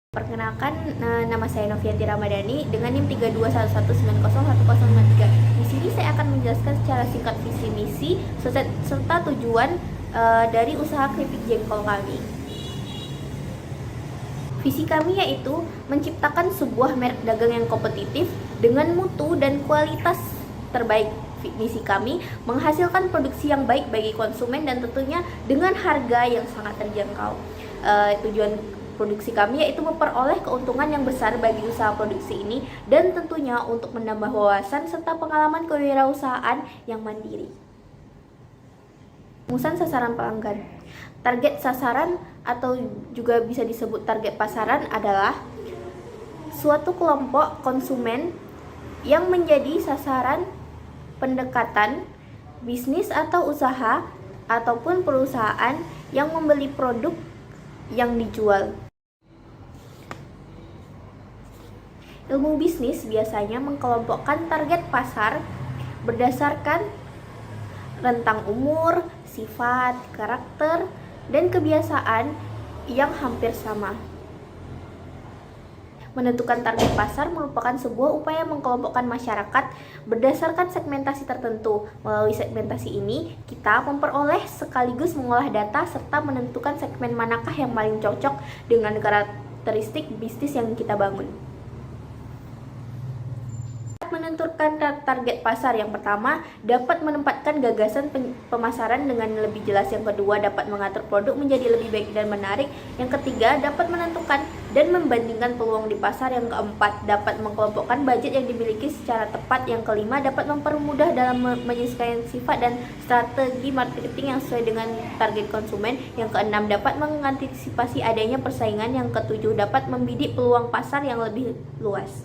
Perkenalkan, nama saya Novianti Ramadhani dengan NIM 3211901053. Di sini saya akan menjelaskan secara singkat visi misi serta tujuan dari usaha keripik jengkol kami. Visi kami yaitu menciptakan sebuah merek dagang yang kompetitif dengan mutu dan kualitas terbaik. Misi kami menghasilkan produksi yang baik bagi konsumen dan tentunya dengan harga yang sangat terjangkau. Tujuan produksi kami yaitu memperoleh keuntungan yang besar bagi usaha produksi ini dan tentunya untuk menambah wawasan serta pengalaman kewirausahaan yang mandiri. Rumusan sasaran pelanggan. Target sasaran atau juga bisa disebut target pasaran adalah suatu kelompok konsumen yang menjadi sasaran pendekatan bisnis atau usaha ataupun perusahaan yang membeli produk yang dijual. Ilmu bisnis biasanya mengkelompokkan target pasar berdasarkan rentang umur, sifat, karakter, dan kebiasaan yang hampir sama. Menentukan target pasar merupakan sebuah upaya mengkelompokkan masyarakat berdasarkan segmentasi tertentu. Melalui segmentasi ini, kita memperoleh sekaligus mengolah data serta menentukan segmen manakah yang paling cocok dengan karakteristik bisnis yang kita bangun. Menentukan target pasar. Yang pertama, dapat menempatkan gagasan pemasaran dengan lebih jelas. Yang kedua, dapat mengatur produk menjadi lebih baik dan menarik. Yang ketiga, dapat menentukan dan membandingkan peluang di pasar. Yang keempat, dapat mengelompokkan budget yang dimiliki secara tepat. Yang kelima, dapat mempermudah dalam menyesuaikan sifat dan strategi marketing yang sesuai dengan target konsumen. Yang keenam, dapat mengantisipasi adanya persaingan. Yang ketujuh, dapat membidik peluang pasar yang lebih luas.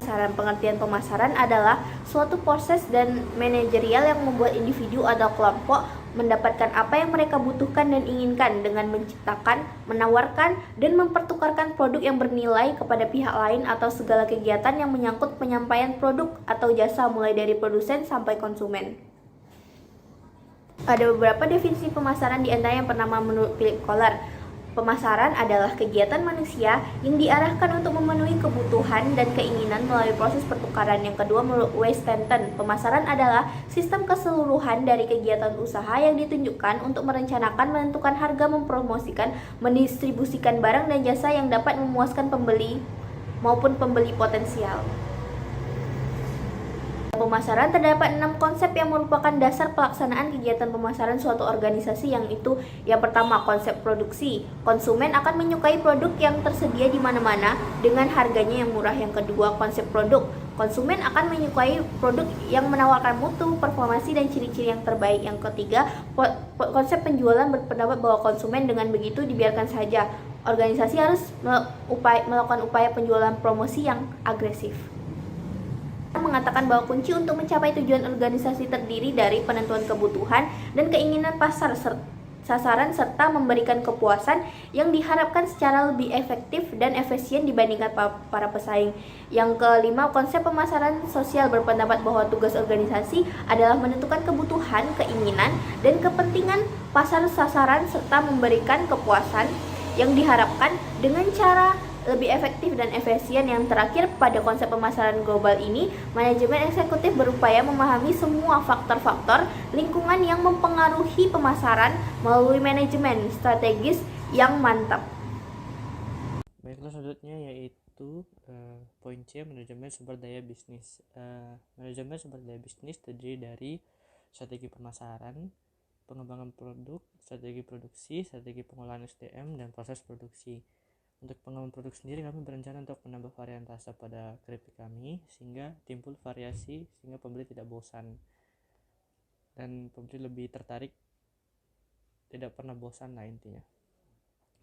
Pengertian pemasaran adalah suatu proses dan manajerial yang membuat individu atau kelompok mendapatkan apa yang mereka butuhkan dan inginkan dengan menciptakan, menawarkan, dan mempertukarkan produk yang bernilai kepada pihak lain atau segala kegiatan yang menyangkut penyampaian produk atau jasa mulai dari produsen sampai konsumen. Ada beberapa definisi pemasaran di antaranya yang pertama menurut Philip Kohler. Pemasaran adalah kegiatan manusia yang diarahkan untuk memenuhi kebutuhan dan keinginan melalui proses pertukaran. Yang kedua menurut Wes Stanton, pemasaran adalah sistem keseluruhan dari kegiatan usaha yang ditunjukkan untuk merencanakan, menentukan harga, mempromosikan, mendistribusikan barang dan jasa yang dapat memuaskan pembeli maupun pembeli potensial. Pemasaran terdapat 6 konsep yang merupakan dasar pelaksanaan kegiatan pemasaran suatu organisasi, yang itu yang pertama konsep produksi. Konsumen akan menyukai produk yang tersedia di mana-mana dengan harganya yang murah. Yang kedua konsep produk. Konsumen akan menyukai produk yang menawarkan mutu, performasi, dan ciri-ciri yang terbaik. Yang ketiga konsep penjualan berpendapat bahwa konsumen dengan begitu dibiarkan saja. Organisasi harus melakukan upaya penjualan promosi yang agresif. Mengatakan bahwa kunci untuk mencapai tujuan organisasi terdiri dari penentuan kebutuhan dan keinginan pasar sasaran serta memberikan kepuasan yang diharapkan secara lebih efektif dan efisien dibandingkan para pesaing. Yang kelima, konsep pemasaran sosial berpendapat bahwa tugas organisasi adalah menentukan kebutuhan, keinginan, dan kepentingan pasar sasaran serta memberikan kepuasan yang diharapkan dengan cara lebih efektif dan efisien. Yang terakhir, pada konsep pemasaran global ini, manajemen eksekutif berupaya memahami semua faktor-faktor lingkungan yang mempengaruhi pemasaran melalui manajemen strategis yang mantap. Baiklah, selanjutnya yaitu poin C, manajemen sumber daya bisnis. Manajemen sumber daya bisnis terdiri dari strategi pemasaran, pengembangan produk, strategi produksi, strategi pengolahan SDM, dan proses produksi. Untuk pengembangan produk sendiri, kami berencana untuk menambah varian rasa pada keripik kami sehingga timbul variasi sehingga pembeli tidak bosan dan pembeli lebih tertarik, tidak pernah bosan lah intinya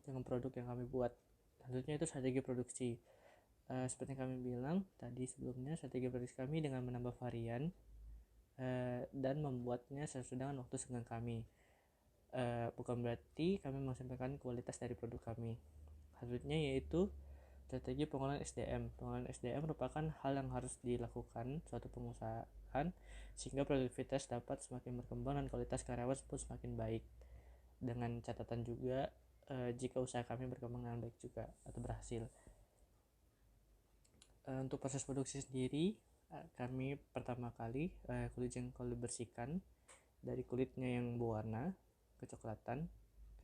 dengan produk yang kami buat. Selanjutnya itu strategi produksi. Seperti yang kami bilang tadi sebelumnya, strategi produksi kami dengan menambah varian dan membuatnya sesuai dengan waktu senggang kami. Bukan berarti kami menyampaikan kualitas dari produk kami. Selanjutnya yaitu strategi pengolahan SDM. Pengolahan SDM merupakan hal yang harus dilakukan suatu pengusahaan sehingga produktivitas dapat semakin berkembang dan kualitas karyawan pun semakin baik. Dengan catatan juga jika usaha kami berkembang dengan baik juga atau berhasil. Untuk proses produksi sendiri, kami pertama kali kulit jengkol dibersihkan dari kulitnya yang berwarna kecoklatan.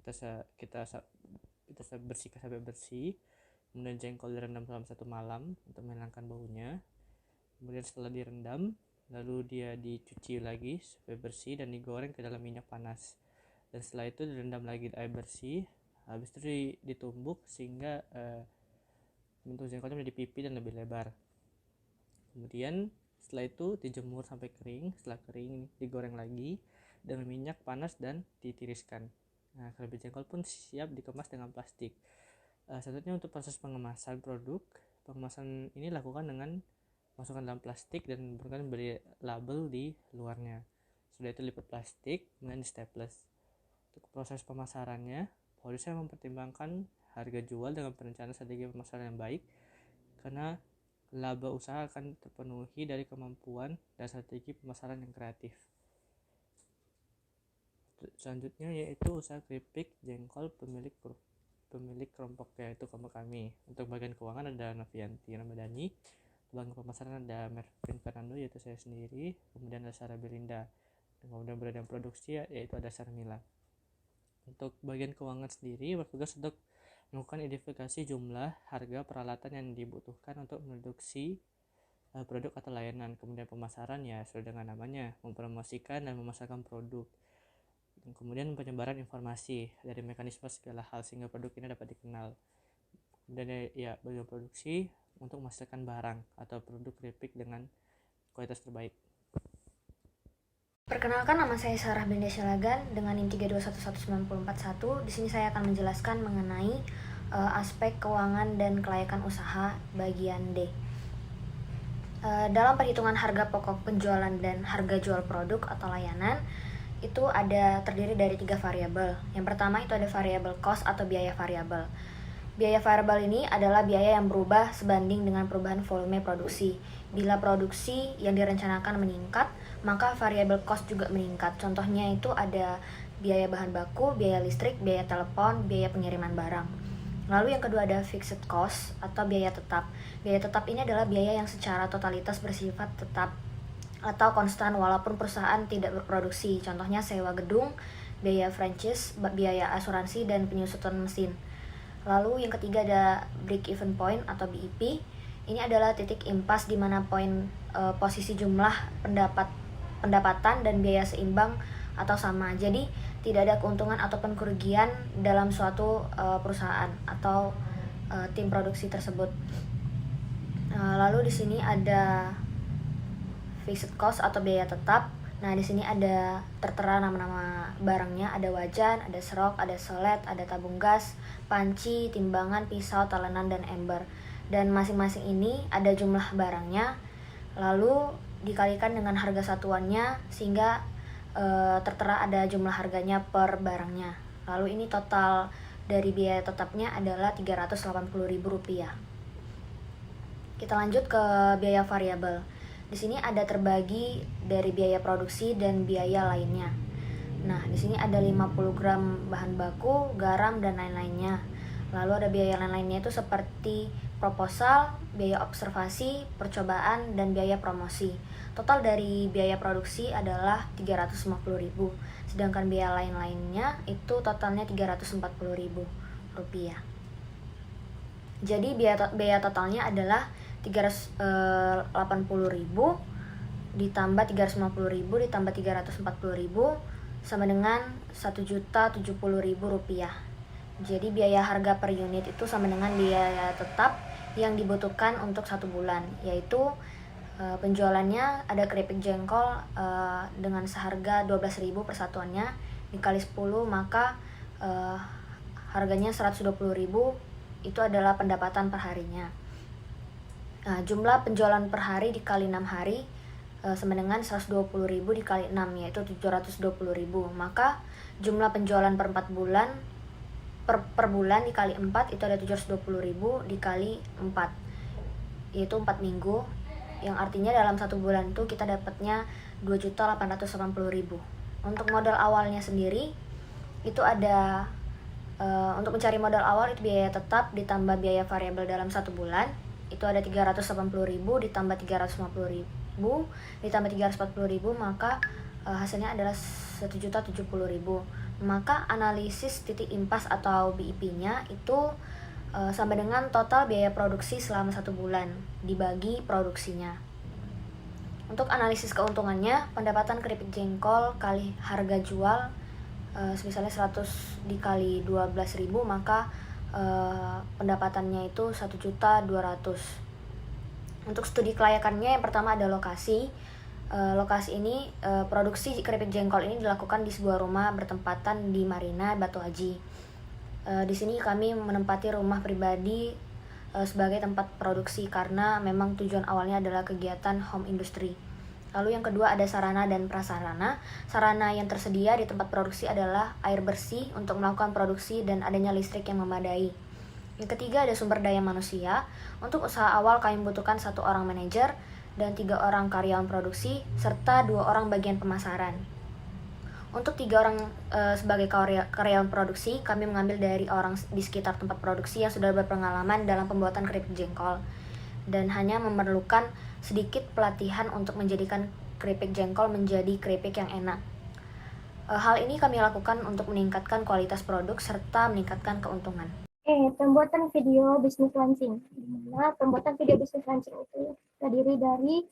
Kita bersihkan sampai bersih. Kemudian jengkol direndam selama 1 malam untuk menghilangkan baunya. Kemudian setelah direndam, lalu dia dicuci lagi supaya bersih dan digoreng ke dalam minyak panas. Dan setelah itu direndam lagi air bersih. Habis itu ditumbuk sehingga bentuk jengkolnya menjadi pipi dan lebih lebar. Kemudian setelah itu dijemur sampai kering. Setelah kering digoreng lagi dengan minyak panas dan ditiriskan. Nah, keripik jengkol pun siap dikemas dengan plastik. Selanjutnya untuk proses pengemasan produk. Pengemasan ini dilakukan dengan masukkan dalam plastik dan beri label di luarnya. Sudah itu lipat plastik, kemudian di staples. Untuk proses pemasarannya, produsen mempertimbangkan harga jual dengan perencanaan strategi pemasaran yang baik, karena laba usaha akan terpenuhi dari kemampuan dan strategi pemasaran yang kreatif. Selanjutnya yaitu usaha keripik jengkol pemilik kelompok, yaitu kelompok kami. Untuk bagian keuangan ada Novianti Ramadhani, bagian pemasaran ada Mervin Fernando yaitu saya sendiri, kemudian ada Sarah Belinda, dan kemudian bagian produksi yaitu ada Sarmila. Untuk bagian keuangan sendiri bertugas untuk melakukan identifikasi jumlah, harga, peralatan yang dibutuhkan untuk memproduksi produk atau layanan. Kemudian pemasaran ya sesuai dengan namanya, mempromosikan dan memasarkan produk. Dan kemudian penyebaran informasi dari mekanisme segala hal sehingga produk ini dapat dikenal. Kemudian ya bagian produksi untuk menghasilkan barang atau produk keripik dengan kualitas terbaik. Perkenalkan, nama saya Sarah Belinda Sialagan dengan NIM 3211941. Di sini saya akan menjelaskan mengenai aspek keuangan dan kelayakan usaha bagian D. Dalam perhitungan harga pokok penjualan dan harga jual produk atau layanan itu terdiri dari 3 variabel. Yang pertama itu ada variabel cost atau biaya variabel. Biaya variabel ini adalah biaya yang berubah sebanding dengan perubahan volume produksi. Bila produksi yang direncanakan meningkat, maka variabel cost juga meningkat. Contohnya itu ada biaya bahan baku, biaya listrik, biaya telepon, biaya pengiriman barang. Lalu yang kedua ada fixed cost atau biaya tetap. Biaya tetap ini adalah biaya yang secara totalitas bersifat tetap atau konstan walaupun perusahaan tidak berproduksi. Contohnya sewa gedung, biaya franchise, biaya asuransi, dan penyusutan mesin. Lalu yang ketiga ada break even point atau BEP. Ini adalah titik impas di mana posisi jumlah pendapatan dan biaya seimbang atau sama. Jadi tidak ada keuntungan ataupun kerugian dalam suatu perusahaan atau tim produksi tersebut. Lalu di sini ada fixed cost atau biaya tetap. Nah, di sini ada tertera nama-nama barangnya, ada wajan, ada serok, ada solet, ada tabung gas, panci, timbangan, pisau, talenan, dan ember. Dan masing-masing ini ada jumlah barangnya, lalu dikalikan dengan harga satuannya sehingga tertera ada jumlah harganya per barangnya. Lalu ini total dari biaya tetapnya adalah Rp380.000. Kita lanjut ke biaya variabel. Di sini ada terbagi dari biaya produksi dan biaya lainnya. Nah, di sini ada 50 gram bahan baku, garam, dan lain-lainnya. Lalu ada biaya lain-lainnya itu seperti proposal, biaya observasi, percobaan, dan biaya promosi. Total dari biaya produksi adalah Rp350.000, sedangkan biaya lain-lainnya itu totalnya Rp340.000. Jadi biaya totalnya adalah Rp380.000 ditambah Rp350.000 ditambah Rp340.000 sama dengan Rp1.070.000. Jadi biaya harga per unit itu sama dengan biaya tetap yang dibutuhkan untuk 1 bulan, yaitu penjualannya ada keripik jengkol dengan seharga Rp12.000 per satuannya dikali 10, maka harganya Rp120.000. Itu adalah pendapatan per harinya. Nah, jumlah penjualan per hari dikali 6 hari sama dengan 120.000 dikali 6, yaitu 720.000. Maka jumlah penjualan per 4 bulan per bulan dikali 4 itu ada 720.000 dikali 4, yaitu 4 minggu, yang artinya dalam 1 bulan itu kita dapatnya 2.880.000. Untuk modal awalnya sendiri itu ada Untuk mencari modal awal itu biaya tetap ditambah biaya variabel dalam 1 bulan. Itu ada 380.000 ditambah 350.000 ditambah 340.000, maka hasilnya adalah 1.070.000. Maka analisis titik impas atau BIP-nya itu sama dengan total biaya produksi selama 1 bulan dibagi produksinya. Untuk analisis keuntungannya, pendapatan keripik jengkol kali harga jual misalnya 100 dikali 12.000, maka pendapatannya itu 1.200.000. Untuk studi kelayakannya, yang pertama ada lokasi. Lokasi ini produksi keripik jengkol ini dilakukan di sebuah rumah bertempatan di Marina, Batu Haji. Di sini kami menempati rumah pribadi sebagai tempat produksi karena memang tujuan awalnya adalah kegiatan home industry. Lalu yang kedua ada sarana dan prasarana. Sarana yang tersedia di tempat produksi adalah air bersih untuk melakukan produksi dan adanya listrik yang memadai. Yang ketiga ada sumber daya manusia. Untuk usaha awal kami membutuhkan 1 orang manajer dan 3 orang karyawan produksi serta 2 orang bagian pemasaran. Untuk 3 orang sebagai karyawan produksi, kami mengambil dari orang di sekitar tempat produksi yang sudah berpengalaman dalam pembuatan keripik jengkol dan hanya memerlukan sedikit pelatihan untuk menjadikan keripik jengkol menjadi keripik yang enak. Hal ini kami lakukan untuk meningkatkan kualitas produk serta meningkatkan keuntungan. Pembuatan video bisnis launching. Dimana pembuatan video bisnis launching itu terdiri dari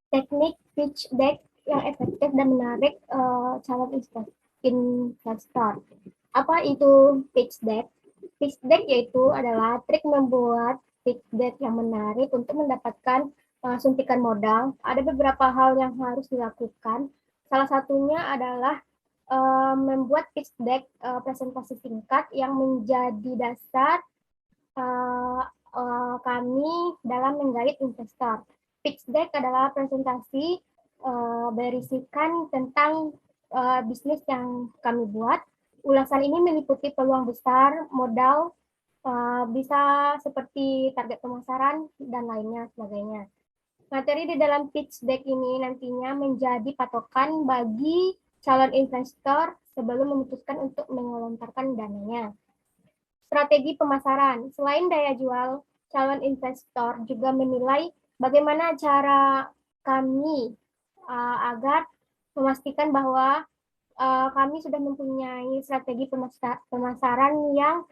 teknik pitch deck yang efektif dan menarik calon investor. Apa itu pitch deck? Pitch deck yaitu adalah trik membuat pitch deck yang menarik untuk mendapatkan suntikan modal. Ada beberapa hal yang harus dilakukan. Salah satunya adalah membuat pitch deck presentasi singkat yang menjadi dasar kami dalam menggait investor. Pitch deck adalah presentasi berisikan tentang bisnis yang kami buat. Ulasan ini meliputi peluang besar, modal, bisa seperti target pemasaran, dan lainnya sebagainya. Materi di dalam pitch deck ini nantinya menjadi patokan bagi calon investor sebelum memutuskan untuk mengelontarkan dananya. Strategi pemasaran. Selain daya jual, calon investor juga menilai bagaimana cara kami agar memastikan bahwa kami sudah mempunyai strategi pemasaran yang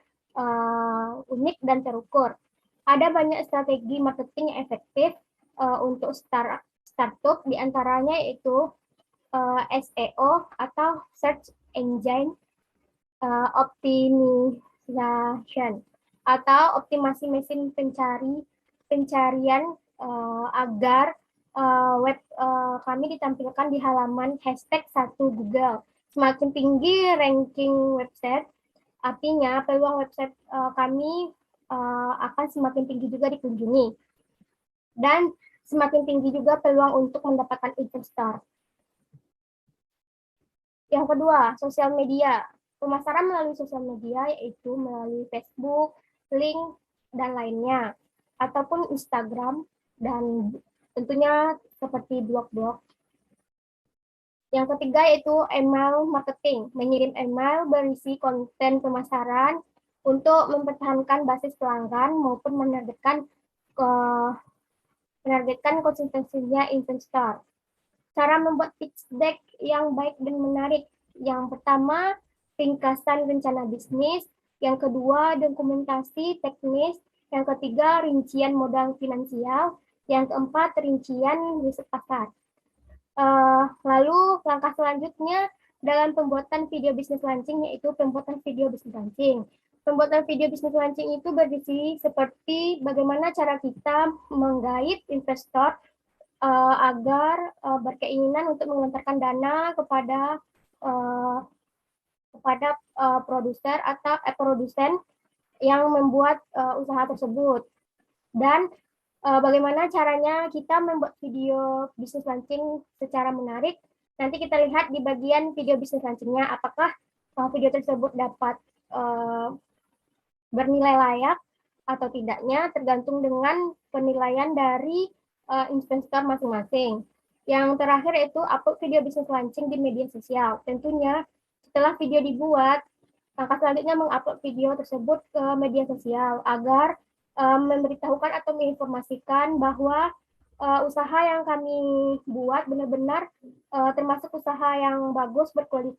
unik dan terukur. Ada banyak strategi marketing yang efektif untuk startup, diantaranya yaitu SEO atau Search Engine Optimization atau optimasi mesin pencarian agar web kami ditampilkan di halaman hashtag 1 Google. Semakin tinggi ranking website, artinya peluang website kami akan semakin tinggi juga dikunjungi. Dan semakin tinggi juga peluang untuk mendapatkan investor. Yang kedua, sosial media. Pemasaran melalui sosial media yaitu melalui Facebook, link, dan lainnya. Ataupun Instagram, dan tentunya seperti blog-blog. Yang ketiga yaitu email marketing, mengirim email berisi konten pemasaran untuk mempertahankan basis pelanggan maupun menargetkan konsistensinya investor. Cara membuat pitch deck yang baik dan menarik. Yang pertama, ringkasan rencana bisnis. Yang kedua, dokumentasi teknis. Yang ketiga, rincian modal finansial. Yang keempat, rincian riset pasar. Lalu langkah selanjutnya dalam pembuatan video bisnis launching yaitu pembuatan video bisnis launching. Pembuatan video bisnis launching itu berisi seperti bagaimana cara kita menggait investor agar berkeinginan untuk mengelontarkan dana kepada produser atau produsen yang membuat usaha tersebut. Dan bagaimana caranya kita membuat video bisnis launching secara menarik. Nanti kita lihat di bagian video bisnis launchingnya apakah video tersebut dapat bernilai layak atau tidaknya, tergantung dengan penilaian dari investor masing-masing. Yang terakhir yaitu upload video bisnis launching di media sosial. Tentunya setelah video dibuat, langkah selanjutnya mengupload video tersebut ke media sosial agar memberitahukan atau menginformasikan bahwa usaha yang kami buat benar-benar termasuk usaha yang bagus,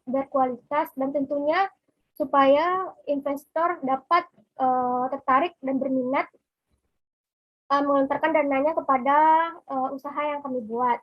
berkualitas, dan tentunya supaya investor dapat tertarik dan berminat melontarkan dananya kepada usaha yang kami buat.